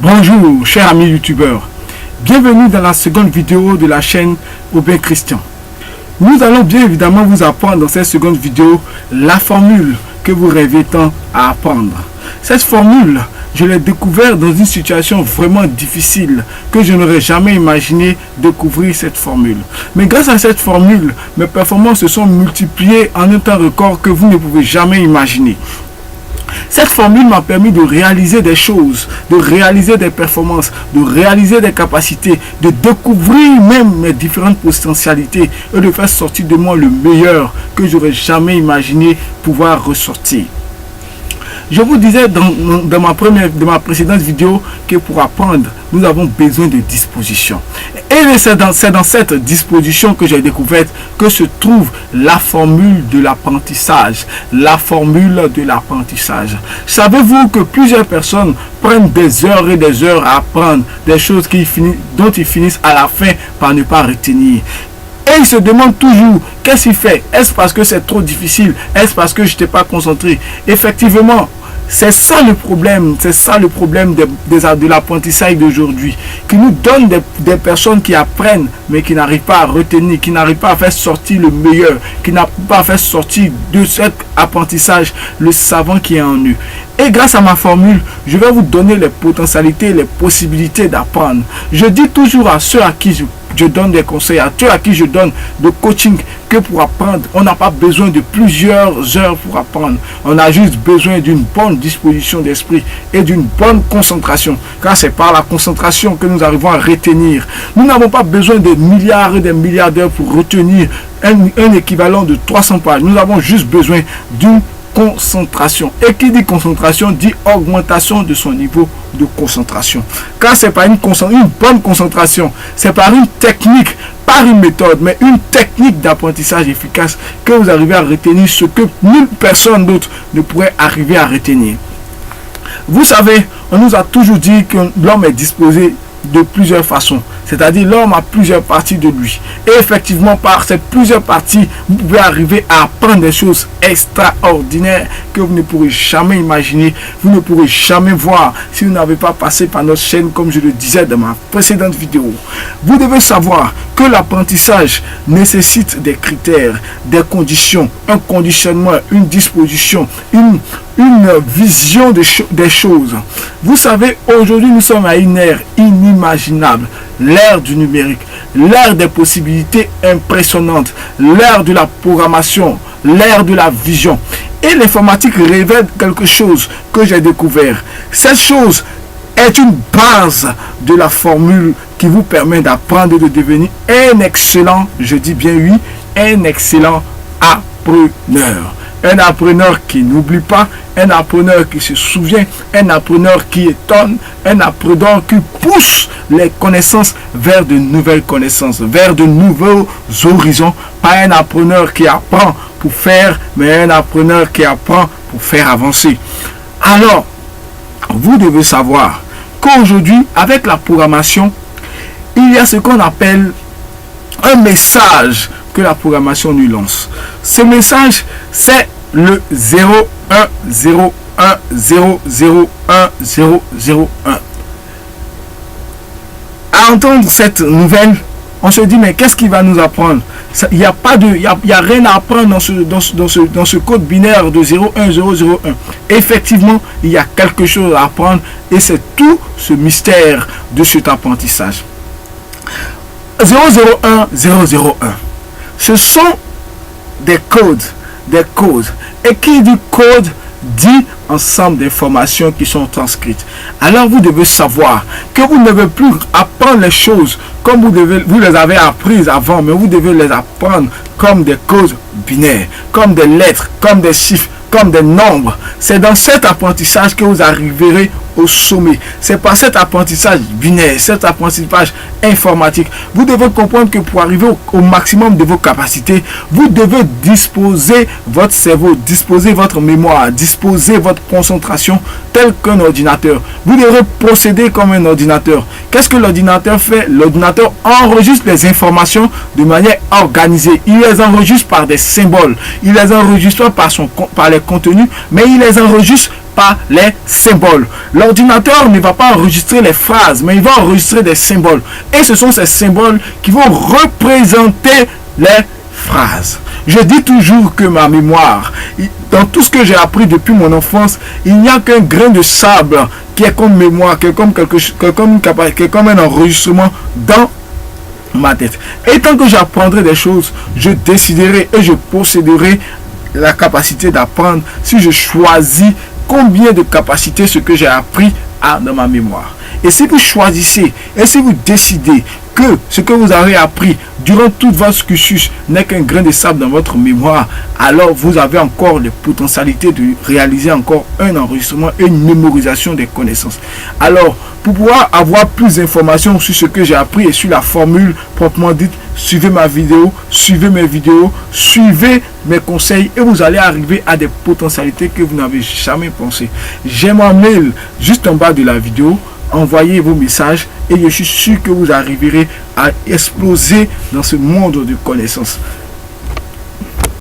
Bonjour chers amis youtubeurs, bienvenue dans la seconde vidéo de la chaîne Aubin Christian. Nous allons bien évidemment vous apprendre dans cette seconde vidéo la formule que vous rêvez tant à apprendre. Cette formule, je l'ai découverte dans une situation vraiment difficile que je n'aurais jamais imaginé découvrir cette formule. Mais grâce à cette formule, mes performances se sont multipliées en un temps record que vous ne pouvez jamais imaginer. Cette formule m'a permis de réaliser des choses, de réaliser des performances, de réaliser des capacités, de découvrir même mes différentes potentialités et de faire sortir de moi le meilleur que j'aurais jamais imaginé pouvoir ressortir. Je vous disais dans ma précédente vidéo que pour apprendre, nous avons besoin de disposition. Et c'est dans cette disposition que j'ai découvert que se trouve la formule de l'apprentissage. La formule de l'apprentissage. Savez-vous que plusieurs personnes prennent des heures et des heures à apprendre des choses dont ils finissent à la fin par ne pas retenir? Et ils se demandent toujours, qu'est-ce qu'il fait? Est-ce parce que c'est trop difficile? Est-ce parce que je n'étais pas concentré? Effectivement, c'est ça le problème de l'apprentissage d'aujourd'hui, qui nous donne des personnes qui apprennent, mais qui n'arrivent pas à retenir, qui n'arrivent pas à faire sortir le meilleur, qui n'arrivent pas à faire sortir de cet apprentissage le savant qui est en eux. Et grâce à ma formule, je vais vous donner les potentialités, les possibilités d'apprendre. Je dis toujours à ceux à qui je donne des conseils, à ceux à qui je donne de coaching, que pour apprendre, on n'a pas besoin de plusieurs heures pour apprendre. On a juste besoin d'une bonne disposition d'esprit et d'une bonne concentration. Car c'est par la concentration que nous arrivons à retenir. Nous n'avons pas besoin de milliards et des milliards d'heures pour retenir un équivalent de 300 pages. Nous avons juste besoin d'une concentration. Et qui dit concentration dit augmentation de son niveau de concentration. Car c'est pas une bonne concentration, c'est par une technique, par une méthode, mais une technique d'apprentissage efficace que vous arrivez à retenir ce que nulle personne d'autre ne pourrait arriver à retenir. Vous savez, on nous a toujours dit que l'homme est disposé de plusieurs façons, c'est-à-dire l'homme a plusieurs parties de lui, et effectivement par ces plusieurs parties vous pouvez arriver à apprendre des choses extraordinaires que vous ne pourrez jamais imaginer, vous ne pourrez jamais voir si vous n'avez pas passé par notre chaîne, comme je le disais dans ma précédente vidéo. Vous devez savoir que l'apprentissage nécessite des critères, des conditions, un conditionnement, une disposition, une vision des choses. Vous savez, aujourd'hui nous sommes à une ère inimaginable, l'ère du numérique, l'ère des possibilités impressionnantes, l'ère de la programmation, l'ère de la vision. Et l'informatique révèle quelque chose que j'ai découvert. Cette chose est une base de la formule qui vous permet d'apprendre et de devenir un excellent, je dis bien oui, un excellent appreneur. Un appreneur qui n'oublie pas, un appreneur qui se souvient, un appreneur qui étonne, un appreneur qui pousse les connaissances vers de nouvelles connaissances, vers de nouveaux horizons. Pas un appreneur qui apprend pour faire, mais un appreneur qui apprend pour faire avancer. Alors, vous devez savoir qu'aujourd'hui, avec la programmation, il y a ce qu'on appelle un message que la programmation nous lance. Ce message, c'est le 0101001001. À entendre cette nouvelle, on se dit mais qu'est-ce qu'il va nous apprendre? Il n'y a rien à apprendre dans ce code binaire de 01001. Effectivement, il y a quelque chose à apprendre et c'est tout ce mystère de cet apprentissage. 001001. Ce sont des codes. Et qui dit code dit ensemble d'informations qui sont transcrites. Alors vous devez savoir que vous ne devez plus apprendre les choses comme vous les avez apprises avant, mais vous devez les apprendre comme des codes binaires, comme des lettres, comme des chiffres, comme des nombres. C'est dans cet apprentissage que vous arriverez au sommet. C'est par cet apprentissage binaire, cet apprentissage informatique. Vous devez comprendre que pour arriver au maximum de vos capacités, vous devez disposer votre cerveau, disposer votre mémoire, disposer votre concentration tel qu'un ordinateur. Vous devrez procéder comme un ordinateur. Qu'est-ce que l'ordinateur fait? L'ordinateur enregistre les informations de manière organisée. Il les enregistre par des symboles. Il les enregistre par les contenus, mais il les enregistre par les symboles. L'ordinateur ne va pas enregistrer les phrases, mais il va enregistrer des symboles. Et ce sont ces symboles qui vont représenter les phrases. Je dis toujours que ma mémoire, dans tout ce que j'ai appris depuis mon enfance, il n'y a qu'un grain de sable qui est comme mémoire, qui est comme un enregistrement dans ma tête. Et tant que j'apprendrai des choses, je déciderai et je posséderai la capacité d'apprendre si je choisis combien de capacités ce que j'ai appris a dans ma mémoire. Et si vous choisissez et si vous décidez que ce que vous avez appris durant tout votre cursus n'est qu'un grain de sable dans votre mémoire, alors vous avez encore les potentialités de réaliser encore un enregistrement et une mémorisation des connaissances. Alors, pour pouvoir avoir plus d'informations sur ce que j'ai appris et sur la formule proprement dite, suivez ma vidéo, suivez mes vidéos, suivez mes conseils et vous allez arriver à des potentialités que vous n'avez jamais pensé. J'ai mon mail juste en bas de la vidéo. Envoyez vos messages et je suis sûr que vous arriverez à exploser dans ce monde de connaissances.